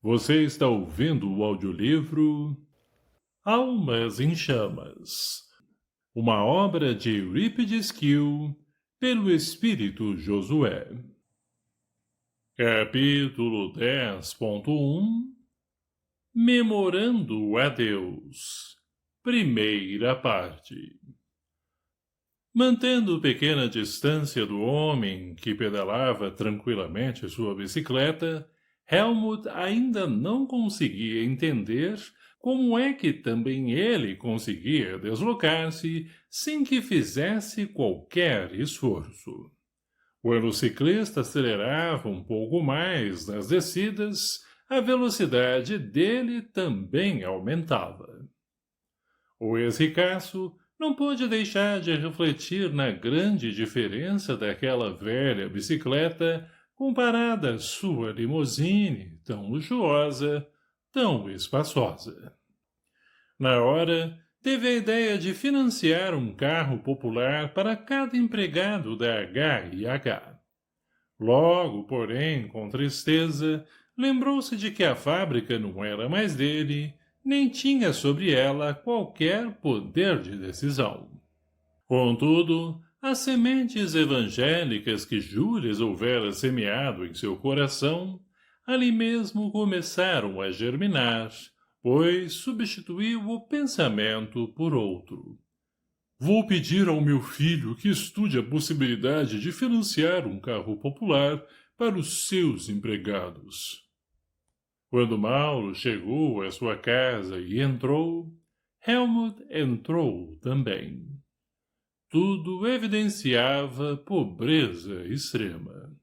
Você está ouvindo o audiolivro Almas em Chamas, uma obra de Eurípides Kiel, pelo Espírito Josué. Capítulo 10.1 Memorando a Deus. Primeira parte. Mantendo pequena distância do homem que pedalava tranquilamente sua bicicleta, Helmut ainda não conseguia entender como é que também ele conseguia deslocar-se sem que fizesse qualquer esforço. Quando o ciclista acelerava um pouco mais nas descidas, a velocidade dele também aumentava. O ex-ricaço não pôde deixar de refletir na grande diferença daquela velha bicicleta comparada à sua limusine, tão luxuosa, tão espaçosa. Na hora, teve a ideia de financiar um carro popular para cada empregado da H&H. Logo, porém, com tristeza, lembrou-se de que a fábrica não era mais dele, nem tinha sobre ela qualquer poder de decisão. Contudo, as sementes evangélicas que Julius houvera semeado em seu coração, ali mesmo começaram a germinar, pois substituiu o pensamento por outro. Vou pedir ao meu filho que estude a possibilidade de financiar um carro popular para os seus empregados. Quando Mauro chegou à sua casa e entrou, Helmut entrou também. Tudo evidenciava pobreza extrema.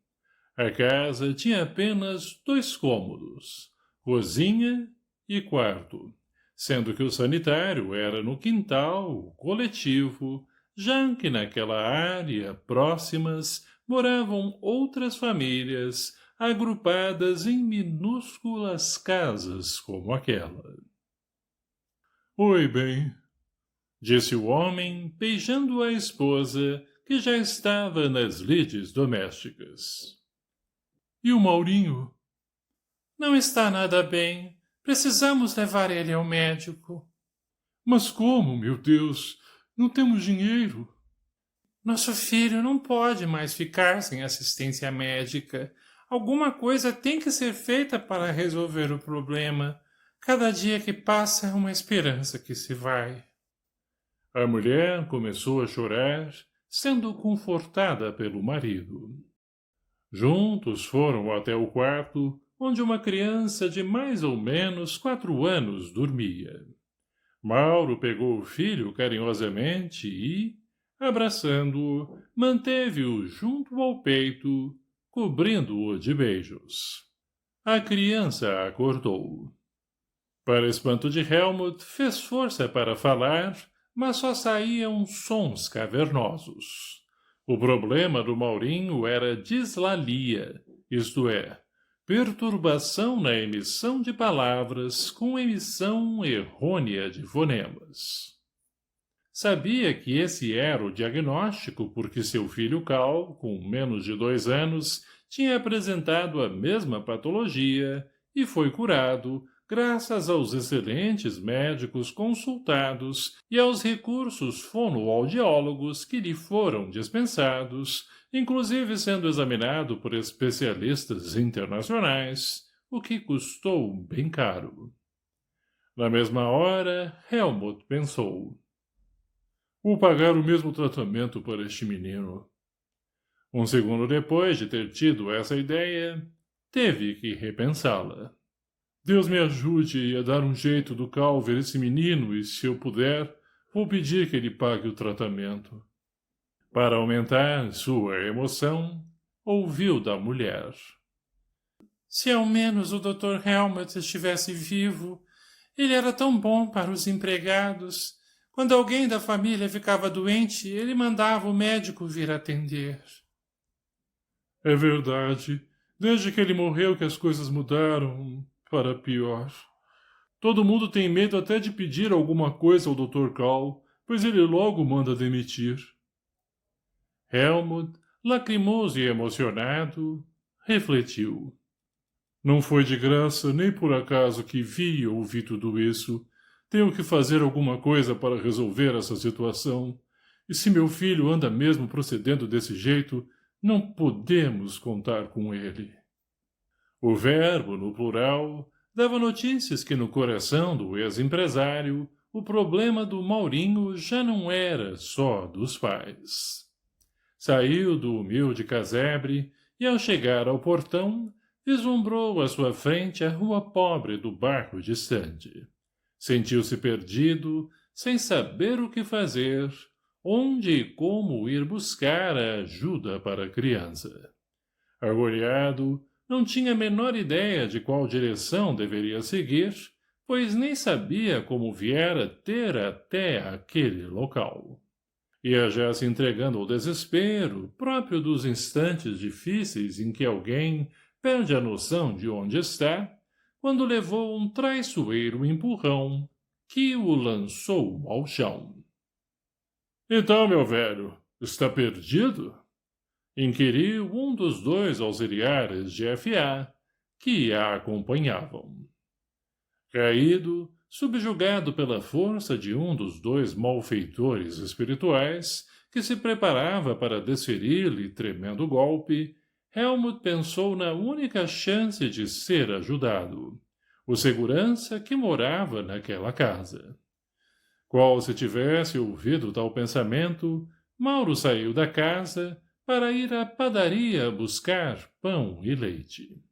A casa tinha apenas 2 cômodos, cozinha e quarto, sendo que o sanitário era no quintal coletivo, já que naquela área próximas moravam outras famílias agrupadas em minúsculas casas como aquela. Oi, bem, disse o homem, beijando a esposa, que já estava nas lides domésticas. E o Maurinho? Não está nada bem. Precisamos levar ele ao médico. Mas como, meu Deus? Não temos dinheiro. Nosso filho não pode mais ficar sem assistência médica. Alguma coisa tem que ser feita para resolver o problema. Cada dia que passa é uma esperança que se vai. A mulher começou a chorar, sendo confortada pelo marido. Juntos foram até o quarto, onde uma criança de mais ou menos 4 anos dormia. Mauro pegou o filho carinhosamente e, abraçando-o, manteve-o junto ao peito, cobrindo-o de beijos. A criança acordou. Para espanto de Helmut, fez força para falar, mas só saíam sons cavernosos. O problema do Maurinho era dislalia, isto é, perturbação na emissão de palavras com emissão errônea de fonemas. Sabia que esse era o diagnóstico porque seu filho Cal, com menos de 2 anos, tinha apresentado a mesma patologia e foi curado graças aos excelentes médicos consultados e aos recursos fonoaudiólogos que lhe foram dispensados, inclusive sendo examinado por especialistas internacionais, o que custou bem caro. Na mesma hora, Helmut pensou: vou pagar o mesmo tratamento para este menino. Um segundo depois de ter tido essa ideia, teve que repensá-la. Deus me ajude a dar um jeito do Cal ver esse menino e, se eu puder, vou pedir que ele pague o tratamento. Para aumentar sua emoção, ouviu da mulher. Se ao menos o Dr. Helmut estivesse vivo, ele era tão bom para os empregados. Quando alguém da família ficava doente, ele mandava o médico vir atender. É verdade. Desde que ele morreu que as coisas mudaram para pior. Todo mundo tem medo até de pedir alguma coisa ao Dr. Cal, pois ele logo manda demitir. Helmut, lacrimoso e emocionado, refletiu. Não foi de graça nem por acaso que vi e ouvi tudo isso. Tenho que fazer alguma coisa para resolver essa situação. E se meu filho anda mesmo procedendo desse jeito, não podemos contar com ele. O verbo, no plural, dava notícias que no coração do ex-empresário o problema do Maurinho já não era só dos pais. Saiu do humilde casebre e, ao chegar ao portão, vislumbrou à sua frente a rua pobre do bairro distante. Sentiu-se perdido, sem saber o que fazer, onde e como ir buscar a ajuda para a criança. Agoniado, não tinha a menor ideia de qual direção deveria seguir, pois nem sabia como viera ter até aquele local. Ia já se entregando ao desespero, próprio dos instantes difíceis em que alguém perde a noção de onde está, quando levou um traiçoeiro empurrão que o lançou ao chão. — Então, meu velho, está perdido? Inquiriu um dos dois auxiliares de F.A. que a acompanhavam. Caído, subjugado pela força de um dos dois malfeitores espirituais que se preparava para desferir-lhe tremendo golpe, Helmut pensou na única chance de ser ajudado, o segurança que morava naquela casa. Qual se tivesse ouvido tal pensamento, Mauro saiu da casa para ir à padaria buscar pão e leite.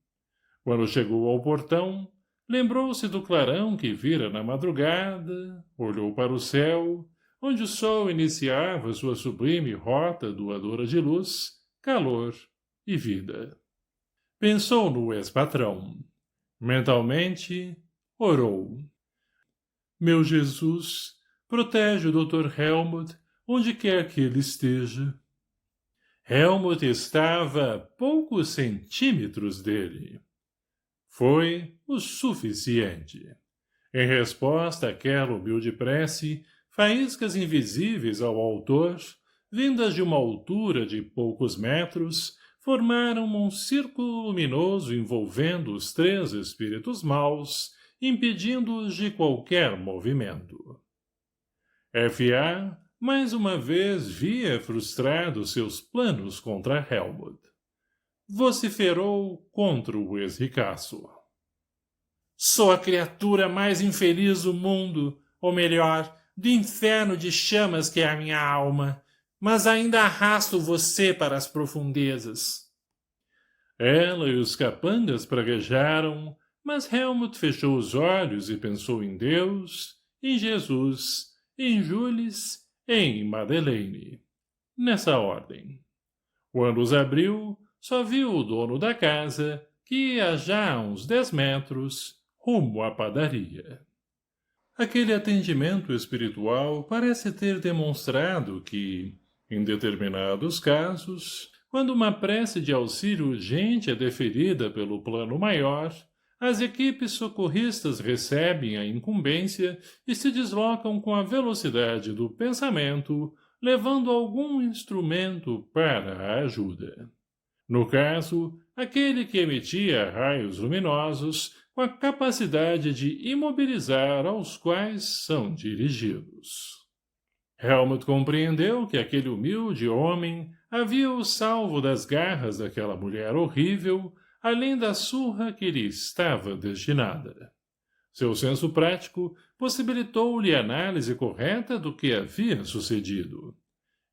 Quando chegou ao portão, lembrou-se do clarão que vira na madrugada, olhou para o céu, onde o sol iniciava sua sublime rota doadora de luz, calor e vida. Pensou no ex-patrão. Mentalmente, orou. Meu Jesus, protege o Dr. Helmut onde quer que ele esteja. Helmut estava a poucos centímetros dele. Foi o suficiente. Em resposta àquela humilde prece, faíscas invisíveis ao autor, vindas de uma altura de poucos metros, formaram um círculo luminoso envolvendo os três espíritos maus, impedindo-os de qualquer movimento. F.A., mais uma vez, via frustrados seus planos contra Helmut. Vociferou contra o ex-ricaço. Sou a criatura mais infeliz do mundo, ou melhor, do inferno de chamas que é a minha alma, mas ainda arrasto você para as profundezas. Ela e os capangas praguejaram, mas Helmut fechou os olhos e pensou em Deus, em Jesus, em Jules e em Madeleine. Nessa ordem. Quando os abriu, só viu o dono da casa, que ia já a uns 10 metros, rumo à padaria. Aquele atendimento espiritual parece ter demonstrado que, em determinados casos, quando uma prece de auxílio urgente é deferida pelo plano maior, as equipes socorristas recebem a incumbência e se deslocam com a velocidade do pensamento, levando algum instrumento para a ajuda. No caso, aquele que emitia raios luminosos com a capacidade de imobilizar aos quais são dirigidos. Helmut compreendeu que aquele humilde homem havia-o salvo das garras daquela mulher horrível, além da surra que lhe estava destinada. Seu senso prático possibilitou-lhe a análise correta do que havia sucedido.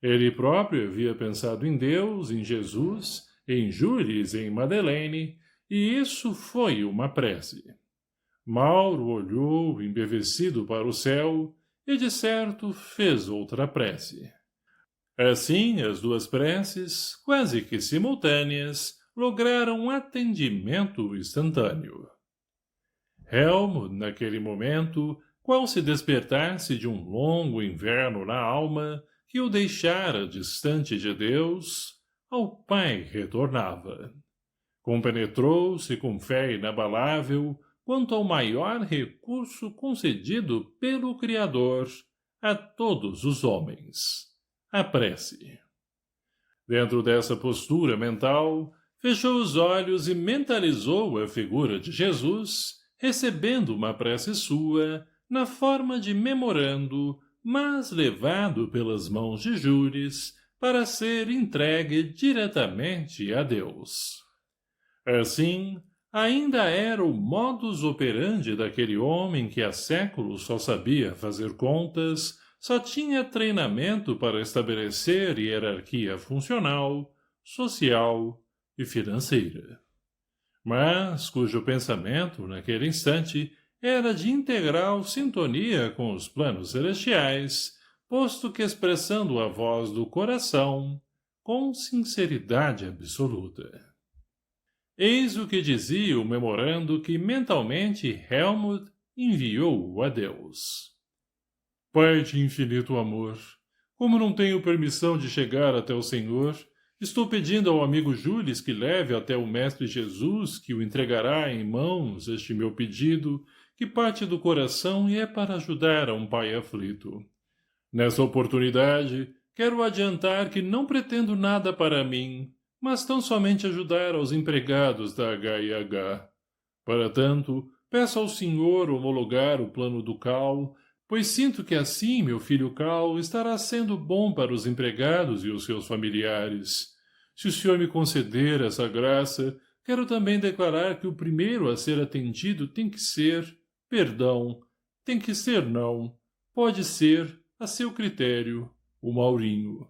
Ele próprio havia pensado em Deus, em Jesus, em Jules e em Madeleine, e isso foi uma prece. Mauro olhou, embevecido, para o céu, e, de certo, fez outra prece. Assim, as duas preces, quase que simultâneas, lograram um atendimento instantâneo. Helmut, naquele momento, qual se despertasse de um longo inverno na alma, que o deixara distante de Deus, ao Pai retornava. Compenetrou-se com fé inabalável quanto ao maior recurso concedido pelo Criador a todos os homens, a prece. Dentro dessa postura mental, fechou os olhos e mentalizou a figura de Jesus, recebendo uma prece sua, na forma de memorando, mas levado pelas mãos de Júris, para ser entregue diretamente a Deus. Assim, ainda era o modus operandi daquele homem que há séculos só sabia fazer contas, só tinha treinamento para estabelecer hierarquia funcional, social e financeira. Mas cujo pensamento, naquele instante, era de integral sintonia com os planos celestiais, posto que expressando a voz do coração, com sinceridade absoluta. Eis o que dizia o memorando que mentalmente Helmut enviou a Deus. Pai de infinito amor, como não tenho permissão de chegar até o Senhor, estou pedindo ao amigo Jules que leve até o Mestre Jesus, que o entregará em mãos este meu pedido, que parte do coração e é para ajudar a um pai aflito. Nessa oportunidade, quero adiantar que não pretendo nada para mim, mas tão somente ajudar aos empregados da H&H. Para tanto, peço ao senhor homologar o plano do Cal, pois sinto que assim meu filho Cal estará sendo bom para os empregados e os seus familiares. Se o senhor me conceder essa graça, quero também declarar que o primeiro a ser atendido tem que ser, tem que ser não, pode ser, a seu critério, o Maurinho.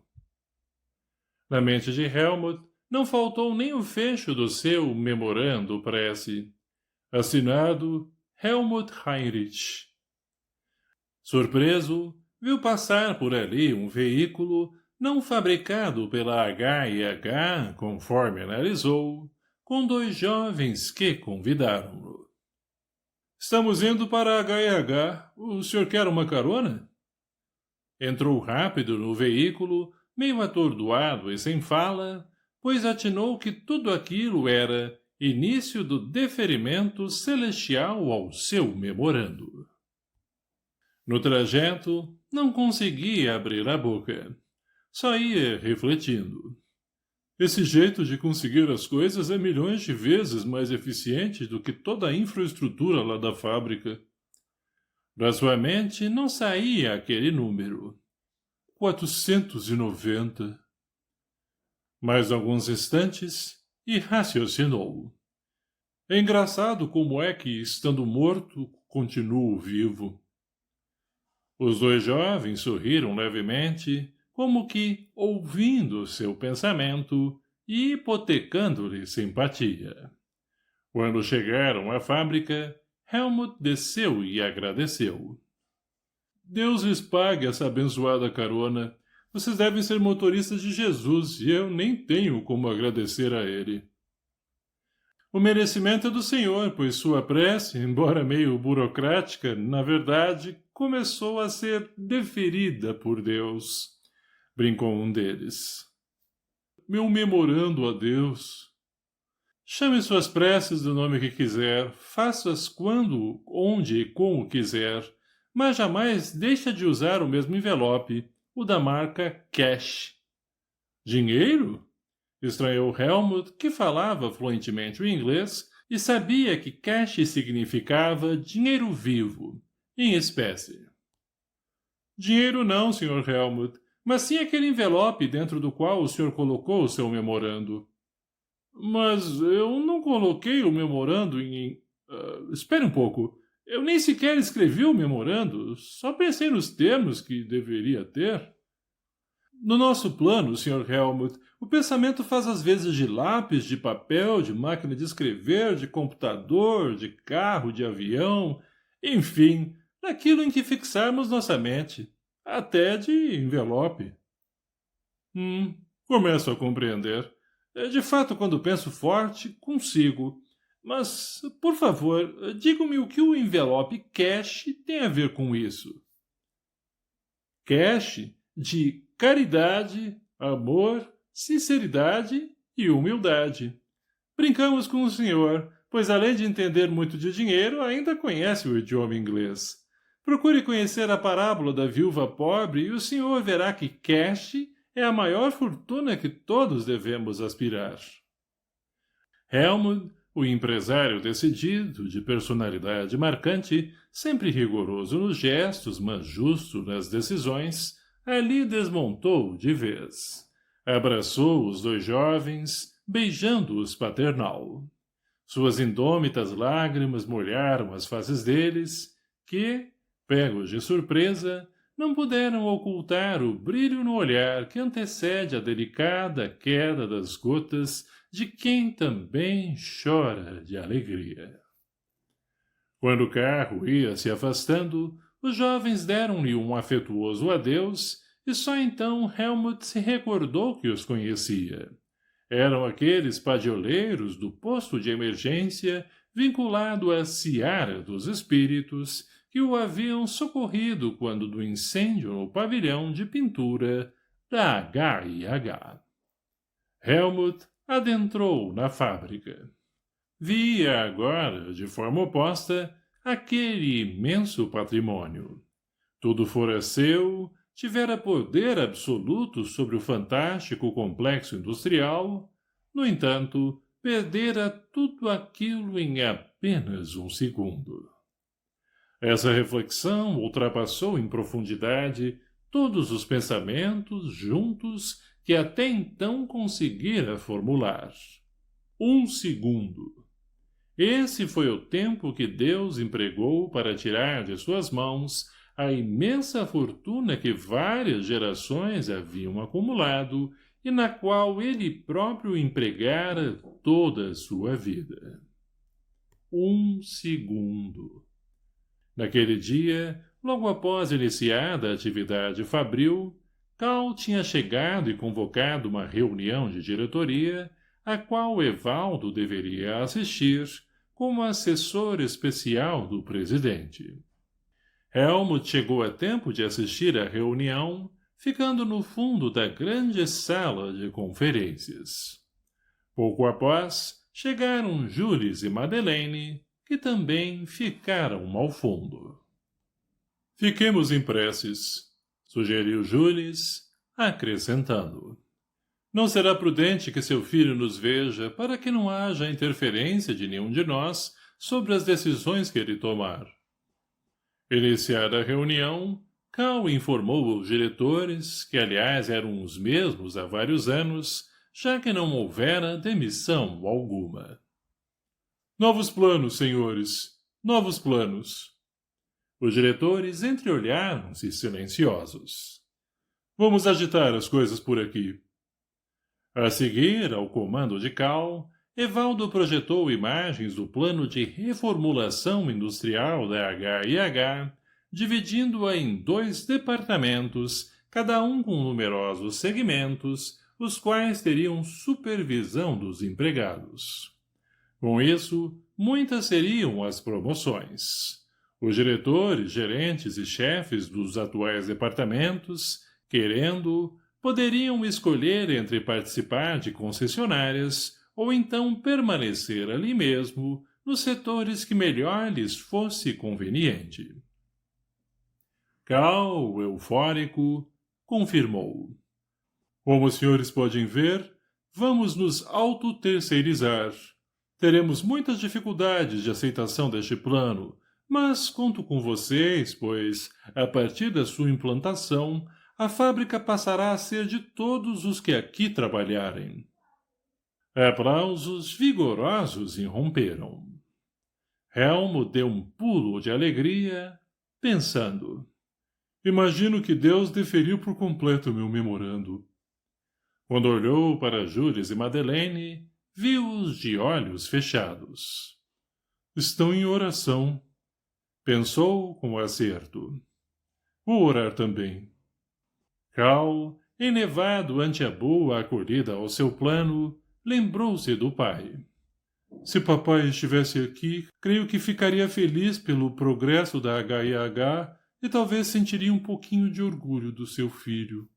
Na mente de Helmut, não faltou nem o fecho do seu memorando prece. Assinado Helmut Heinrich. Surpreso, viu passar por ali um veículo não fabricado pela H&H, conforme analisou, com 2 jovens que convidaram-no. Estamos indo para a H&H. O senhor quer uma carona? Entrou rápido no veículo, meio atordoado e sem fala, pois atinou que tudo aquilo era início do deferimento celestial ao seu memorando. No trajeto, não conseguia abrir a boca. Só ia refletindo. Esse jeito de conseguir as coisas é milhões de vezes mais eficiente do que toda a infraestrutura lá da fábrica. Da sua mente não saía aquele número. 490. Mais alguns instantes e raciocinou. É engraçado como é que, estando morto, continuo vivo. Os 2 jovens sorriram levemente, como que ouvindo seu pensamento e hipotecando-lhe simpatia. Quando chegaram à fábrica, Helmut desceu e agradeceu. Deus lhes pague essa abençoada carona. Vocês devem ser motoristas de Jesus e eu nem tenho como agradecer a ele. O merecimento é do Senhor, pois sua prece, embora meio burocrática, na verdade, começou a ser deferida por Deus, brincou um deles. Meu memorando a Deus. Chame suas preces do nome que quiser, faça-as quando, onde e como quiser, mas jamais deixa de usar o mesmo envelope, o da marca Cash. Dinheiro? Estranhou Helmut, que falava fluentemente o inglês e sabia que cash significava dinheiro vivo, em espécie. Dinheiro não, Sr. Helmut, mas sim aquele envelope dentro do qual o senhor colocou o seu memorando. Mas eu não coloquei o memorando em... espere um pouco. Eu nem sequer escrevi o memorando, só pensei nos termos que deveria ter. No nosso plano, Sr. Helmut, o pensamento faz às vezes de lápis, de papel, de máquina de escrever, de computador, de carro, de avião, enfim, daquilo em que fixarmos nossa mente, até de envelope. Começo a compreender. De fato, quando penso forte, consigo. Mas, por favor, diga-me o que o envelope cash tem a ver com isso. Cash, de caridade, amor, sinceridade e humildade. Brincamos com o senhor, pois além de entender muito de dinheiro, ainda conhece o idioma inglês. Procure conhecer a parábola da viúva pobre e o senhor verá que cash é a maior fortuna que todos devemos aspirar. Helmut, o empresário decidido, de personalidade marcante, sempre rigoroso nos gestos, mas justo nas decisões, ali desmontou de vez. Abraçou os dois jovens, beijando-os paternal. Suas indômitas lágrimas molharam as faces deles, que, pegos de surpresa, não puderam ocultar o brilho no olhar que antecede a delicada queda das gotas de quem também chora de alegria. Quando o carro ia se afastando, os jovens deram-lhe um afetuoso adeus e só então Helmut se recordou que os conhecia. Eram aqueles padioleiros do posto de emergência vinculado à seara dos espíritos que o haviam socorrido quando do incêndio no pavilhão de pintura da H&H. Helmut adentrou na fábrica. Via agora, de forma oposta, aquele imenso patrimônio. Tudo fora seu, tivera poder absoluto sobre o fantástico complexo industrial, no entanto, perdera tudo aquilo em apenas um segundo. Essa reflexão ultrapassou em profundidade todos os pensamentos juntos que até então conseguira formular. Um segundo. Esse foi o tempo que Deus empregou para tirar de suas mãos a imensa fortuna que várias gerações haviam acumulado e na qual ele próprio empregara toda a sua vida. Um segundo. Naquele dia, logo após iniciada a atividade fabril, Cal tinha chegado e convocado uma reunião de diretoria, a qual Evaldo deveria assistir como assessor especial do presidente. Helmut chegou a tempo de assistir à reunião, ficando no fundo da grande sala de conferências. Pouco após, chegaram Jules e Madeleine, que também ficaram ao fundo. Fiquemos em preces, sugeriu Jules, acrescentando. Não será prudente que seu filho nos veja para que não haja interferência de nenhum de nós sobre as decisões que ele tomar. Iniciada a reunião, Cal informou aos diretores, que aliás eram os mesmos há vários anos, já que não houvera demissão alguma. Novos planos, senhores, novos planos. Os diretores entreolharam-se silenciosos. Vamos agitar as coisas por aqui. A seguir, ao comando de Cal, Evaldo projetou imagens do plano de reformulação industrial da H&H, dividindo-a em 2 departamentos, cada um com numerosos segmentos, os quais teriam supervisão dos empregados. Com isso, muitas seriam as promoções. Os diretores, gerentes e chefes dos atuais departamentos, querendo, poderiam escolher entre participar de concessionárias ou então permanecer ali mesmo, nos setores que melhor lhes fosse conveniente. Cal, eufórico, confirmou. Como os senhores podem ver, vamos nos autoterceirizar. Teremos muitas dificuldades de aceitação deste plano, mas conto com vocês, pois, a partir da sua implantação, a fábrica passará a ser de todos os que aqui trabalharem. Aplausos vigorosos irromperam. Helmut deu um pulo de alegria, pensando. Imagino que Deus deferiu por completo meu memorando. Quando olhou para Jules e Madeleine, viu-os de olhos fechados. Estão em oração. Pensou com acerto. Vou orar também. Cal, enlevado ante a boa acolhida ao seu plano, lembrou-se do pai. Se papai estivesse aqui, creio que ficaria feliz pelo progresso da H&H e talvez sentiria um pouquinho de orgulho do seu filho.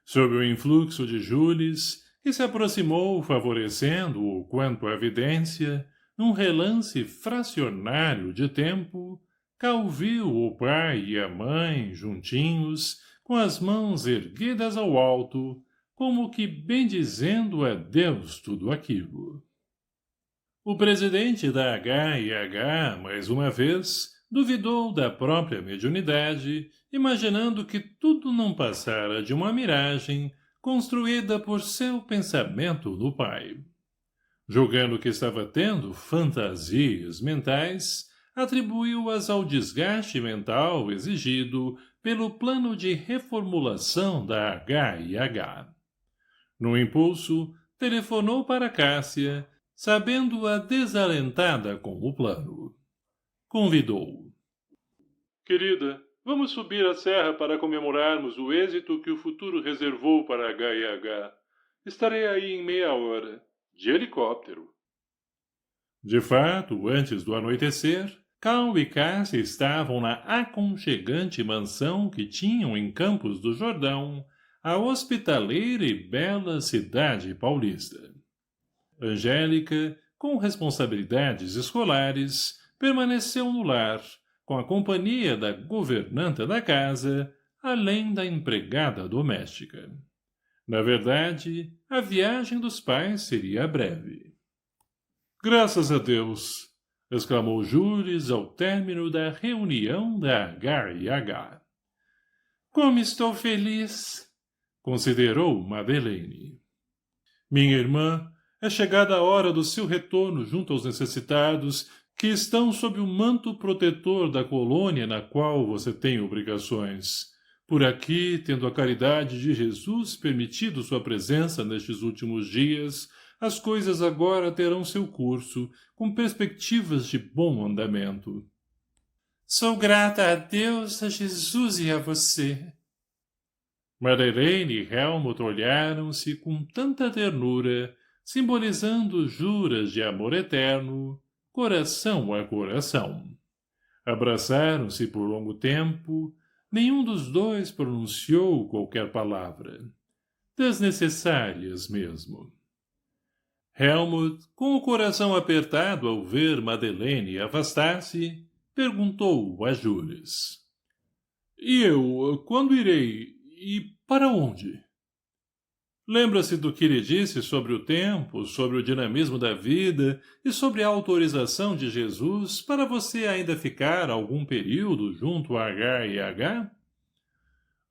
Sob o influxo de Jules, que se aproximou favorecendo-o quanto à evidência, num relance fracionário de tempo, Cal viu o pai e a mãe juntinhos, com as mãos erguidas ao alto, como que bendizendo a Deus tudo aquilo. O presidente da H&H, mais uma vez, duvidou da própria mediunidade, imaginando que tudo não passara de uma miragem construída por seu pensamento do pai. Julgando que estava tendo fantasias mentais, atribuiu-as ao desgaste mental exigido pelo plano de reformulação da H&H. No impulso, telefonou para Cássia, sabendo-a desalentada com o plano. Convidou. Querida, vamos subir a serra para comemorarmos o êxito que o futuro reservou para a H&H. Estarei aí em meia hora, de helicóptero. De fato, antes do anoitecer, Cal e Cássia estavam na aconchegante mansão que tinham em Campos do Jordão, a hospitaleira e bela cidade paulista. Angélica, com responsabilidades escolares, permaneceu no lar, com a companhia da governanta da casa, além da empregada doméstica. Na verdade, a viagem dos pais seria breve. Graças a Deus! Exclamou Júris ao término da reunião da H&H. Como estou feliz! Considerou Madeleine. Minha irmã, é chegada a hora do seu retorno junto aos necessitados que estão sob o manto protetor da colônia na qual você tem obrigações. Por aqui, tendo a caridade de Jesus permitido sua presença nestes últimos dias, as coisas agora terão seu curso, com perspectivas de bom andamento. Sou grata a Deus, a Jesus e a você. Madeleine e Helmut olharam-se com tanta ternura, simbolizando juras de amor eterno, coração a coração. Abraçaram-se por longo tempo, nenhum dos dois pronunciou qualquer palavra. Desnecessárias mesmo. Helmut, com o coração apertado ao ver Madeleine afastar-se, perguntou a Júris. E eu, quando irei? E para onde? Lembra-se do que lhe disse sobre o tempo, sobre o dinamismo da vida e sobre a autorização de Jesus para você ainda ficar algum período junto a H&H?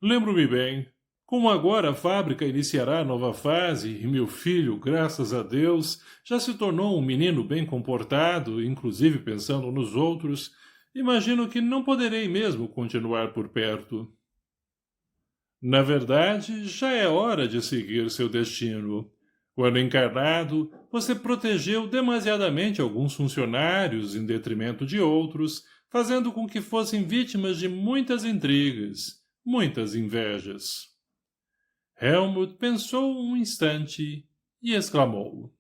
Lembro-me bem. Como agora a fábrica iniciará nova fase e meu filho, graças a Deus, já se tornou um menino bem comportado, inclusive pensando nos outros, imagino que não poderei mesmo continuar por perto. Na verdade, já é hora de seguir seu destino. Quando encarnado, você protegeu demasiadamente alguns funcionários em detrimento de outros, fazendo com que fossem vítimas de muitas intrigas, muitas invejas. Helmut pensou um instante e exclamou.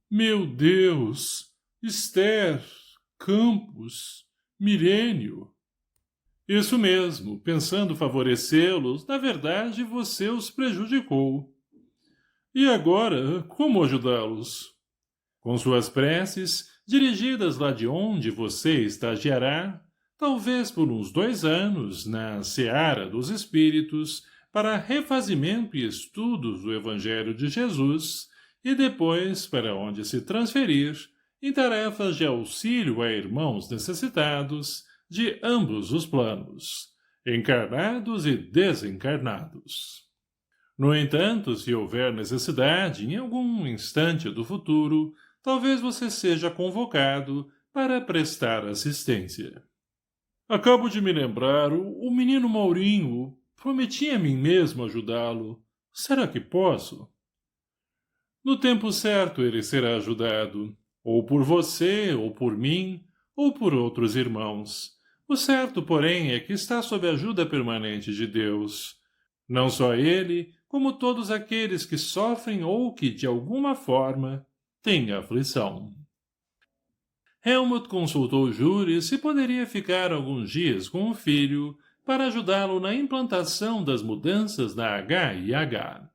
Meu Deus! Esther! Campos! Milênio! Isso mesmo, pensando favorecê-los, na verdade você os prejudicou. E agora, como ajudá-los? Com suas preces, dirigidas lá de onde você estagiará, talvez por uns 2 anos, na seara dos espíritos, para refazimento e estudos do Evangelho de Jesus, e depois para onde se transferir, em tarefas de auxílio a irmãos necessitados, de ambos os planos, encarnados e desencarnados. No entanto, se houver necessidade, em algum instante do futuro, talvez você seja convocado para prestar assistência. Acabo de me lembrar, o menino Maurinho, prometi a mim mesmo ajudá-lo. Será que posso? No tempo certo ele será ajudado, ou por você, ou por mim, ou por outros irmãos. O certo, porém, é que está sob a ajuda permanente de Deus. Não só ele, como todos aqueles que sofrem ou que, de alguma forma, têm aflição. Helmut consultou Júris se poderia ficar alguns dias com o filho para ajudá-lo na implantação das mudanças na H&H.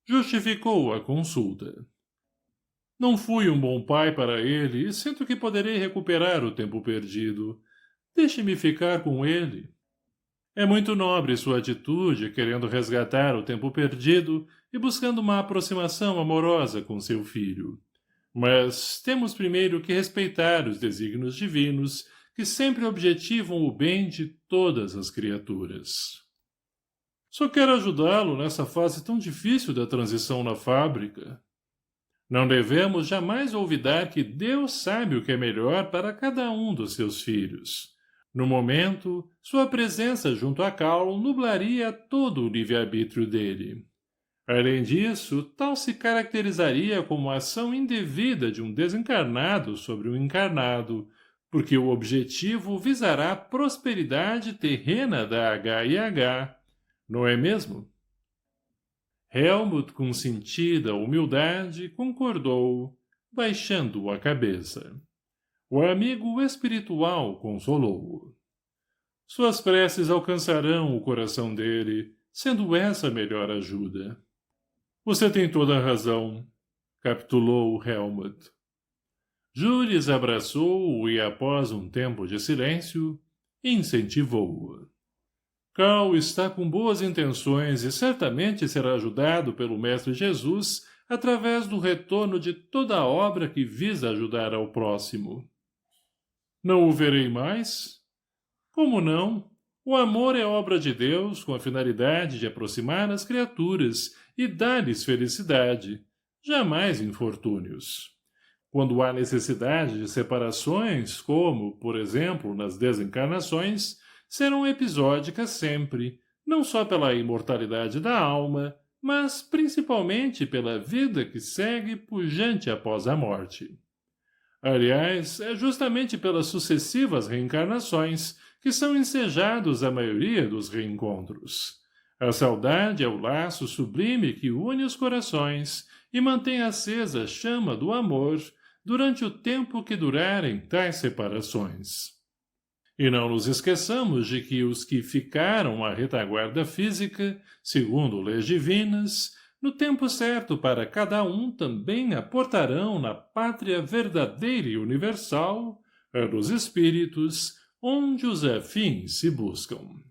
Justificou a consulta. Não fui um bom pai para ele e sinto que poderei recuperar o tempo perdido. Deixe-me ficar com ele. É muito nobre sua atitude, querendo resgatar o tempo perdido e buscando uma aproximação amorosa com seu filho. Mas temos primeiro que respeitar os desígnios divinos que sempre objetivam o bem de todas as criaturas. Só quero ajudá-lo nessa fase tão difícil da transição na fábrica. Não devemos jamais olvidar que Deus sabe o que é melhor para cada um dos seus filhos. No momento, sua presença junto a Cal nublaria todo o livre-arbítrio dele. Além disso, tal se caracterizaria como a ação indevida de um desencarnado sobre um encarnado, porque o objetivo visará a prosperidade terrena da HIH, não é mesmo? Helmut, com sentida humildade, concordou, baixando a cabeça. O amigo espiritual consolou-o. Suas preces alcançarão o coração dele, sendo essa a melhor ajuda. Você tem toda a razão, capitulou Helmut. Jules abraçou-o e, após um tempo de silêncio, incentivou-o. Cal está com boas intenções e certamente será ajudado pelo Mestre Jesus através do retorno de toda a obra que visa ajudar ao próximo. Não o verei mais? Como não? O amor é obra de Deus com a finalidade de aproximar as criaturas e dar-lhes felicidade, jamais infortúnios. Quando há necessidade de separações, como, por exemplo, nas desencarnações, serão episódicas sempre, não só pela imortalidade da alma, mas principalmente pela vida que segue pujante após a morte. Aliás, é justamente pelas sucessivas reencarnações que são ensejados a maioria dos reencontros. A saudade é o laço sublime que une os corações e mantém acesa a chama do amor durante o tempo que durarem tais separações. E não nos esqueçamos de que os que ficaram à retaguarda física, segundo leis divinas, no tempo certo para cada um também aportarão na pátria verdadeira e universal, a dos espíritos, onde os afins se buscam.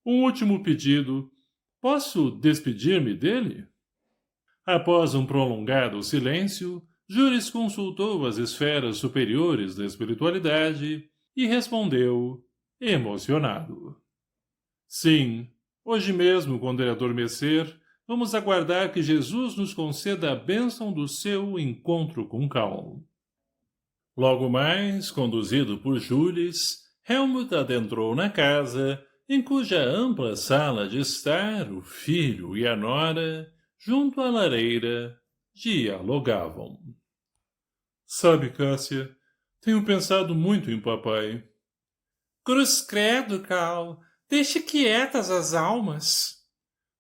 Um último pedido. Posso despedir-me dele? Após um prolongado silêncio, Jules consultou as esferas superiores da espiritualidade e respondeu, emocionado. Sim, hoje mesmo, quando ele adormecer, vamos aguardar que Jesus nos conceda a bênção do seu encontro com Cal. Logo mais, conduzido por Jules, Helmut adentrou na casa, em cuja ampla sala de estar o filho e a nora, junto à lareira, dialogavam. Sabe, Cássia, tenho pensado muito em papai. Cruz credo, Cal, deixe quietas as almas.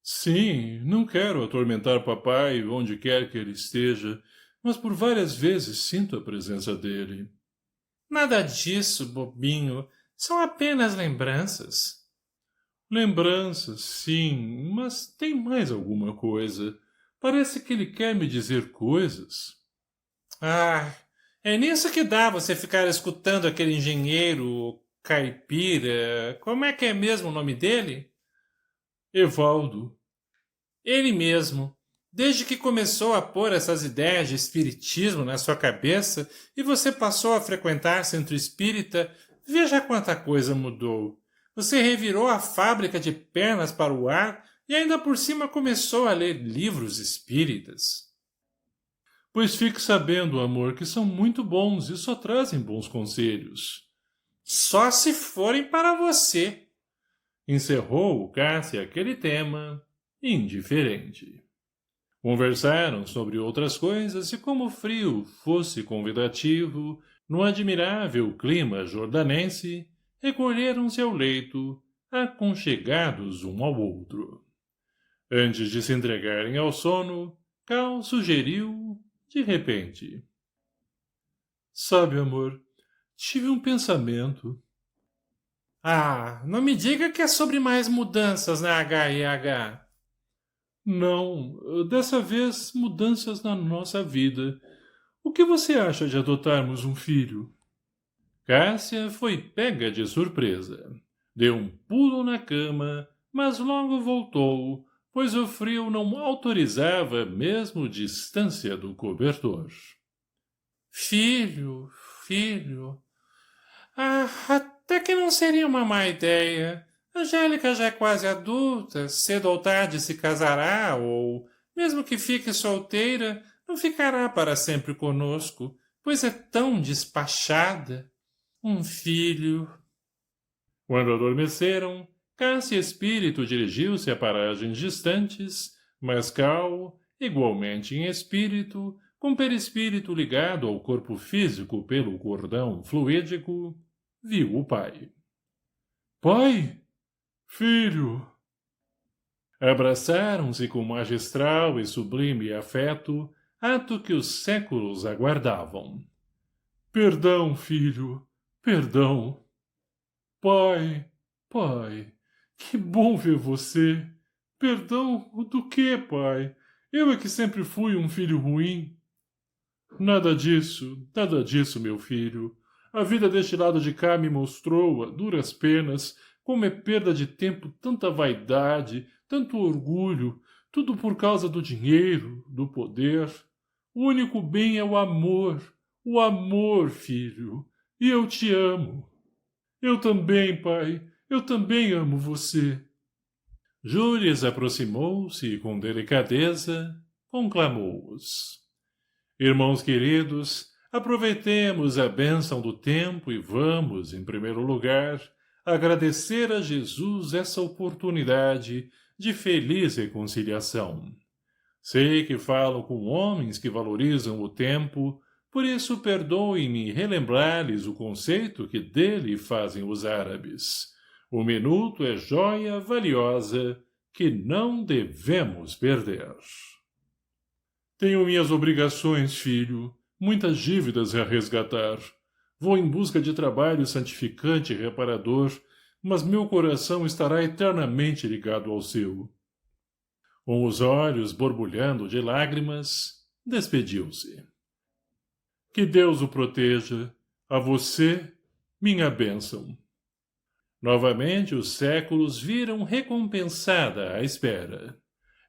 Sim, não quero atormentar papai onde quer que ele esteja, mas por várias vezes sinto a presença dele. Nada disso, bobinho. São apenas lembranças. Lembranças, sim, mas tem mais alguma coisa. Parece que ele quer me dizer coisas. Ah, é nisso que dá você ficar escutando aquele engenheiro caipira. Como é que é mesmo o nome dele? Evaldo. Ele mesmo. Desde que começou a pôr essas ideias de espiritismo na sua cabeça e você passou a frequentar centro espírita, veja quanta coisa mudou. Você revirou a fábrica de pernas para o ar e ainda por cima começou a ler livros espíritas. Pois fique sabendo, amor, que são muito bons e só trazem bons conselhos. Só se forem para você. Encerrou o Cássia aquele tema, indiferente. Conversaram sobre outras coisas e como o frio fosse convidativo, no admirável clima jordanense, recolheram-se ao leito, aconchegados um ao outro. Antes de se entregarem ao sono, Cal sugeriu, de repente. Sabe, amor, tive um pensamento. Ah, não me diga que é sobre mais mudanças na HIH. Não, dessa vez mudanças na nossa vida. O que você acha de adotarmos um filho? Cássia foi pega de surpresa. Deu um pulo na cama, mas logo voltou, pois o frio não autorizava mesmo distância do cobertor. Filho, filho. Ah, até que não seria uma má ideia. Angélica já é quase adulta, cedo ou tarde se casará, ou, mesmo que fique solteira, não ficará para sempre conosco, pois é tão despachada. Um filho. Quando adormeceram, Cássia e Espírito dirigiu-se a paragens distantes, mas Cal, igualmente em espírito, com perispírito ligado ao corpo físico pelo cordão fluídico, viu o pai. Pai! Filho! Abraçaram-se com magistral e sublime afeto, ato que os séculos aguardavam. Perdão, filho, perdão. Pai, pai, que bom ver você. Perdão do quê, pai? Eu é que sempre fui um filho ruim. Nada disso, meu filho. A vida deste lado de cá me mostrou, a duras penas, como é perda de tempo tanta vaidade, tanto orgulho, tudo por causa do dinheiro, do poder. O único bem é o amor, filho. E eu te amo. Eu também, pai, eu também amo você. Júlias aproximou-se e, com delicadeza, conclamou-os. Irmãos queridos, aproveitemos a bênção do tempo e vamos, em primeiro lugar, agradecer a Jesus essa oportunidade de feliz reconciliação. Sei que falo com homens que valorizam o tempo, por isso perdoem-me relembrar-lhes o conceito que dele fazem os árabes. O minuto é joia valiosa que não devemos perder. Tenho minhas obrigações, filho, muitas dívidas a resgatar. Vou em busca de trabalho santificante e reparador, mas meu coração estará eternamente ligado ao seu. Com os olhos borbulhando de lágrimas, despediu-se. Que Deus o proteja, a você, minha bênção. Novamente os séculos viram recompensada a espera.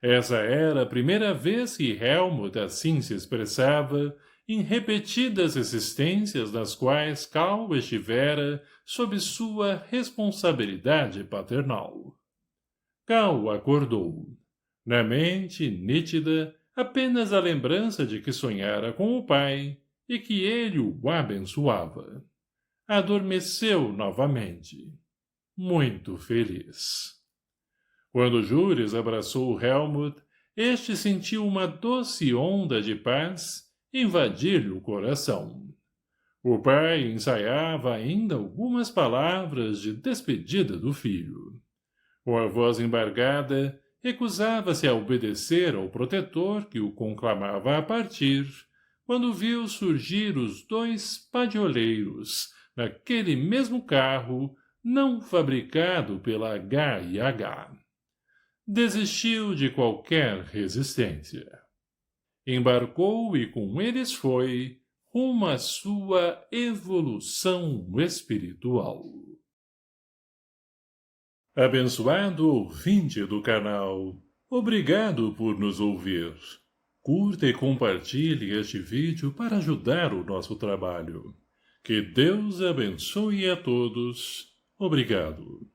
Essa era a primeira vez que Helmut assim se expressava em repetidas existências nas quais Cal estivera sob sua responsabilidade paternal. Cal acordou. Na mente, nítida, apenas a lembrança de que sonhara com o pai e que ele o abençoava. Adormeceu novamente. Muito feliz. Quando Júlias abraçou Helmut, este sentiu uma doce onda de paz invadir-lhe o coração. O pai ensaiava ainda algumas palavras de despedida do filho. Com a voz embargada, recusava-se a obedecer ao protetor que o conclamava a partir, quando viu surgir os dois padioleiros, naquele mesmo carro, não fabricado pela H&H. Desistiu de qualquer resistência. Embarcou e com eles foi rumo à sua evolução espiritual. Abençoado ouvinte do canal, obrigado por nos ouvir. Curta e compartilhe este vídeo para ajudar o nosso trabalho. Que Deus abençoe a todos. Obrigado.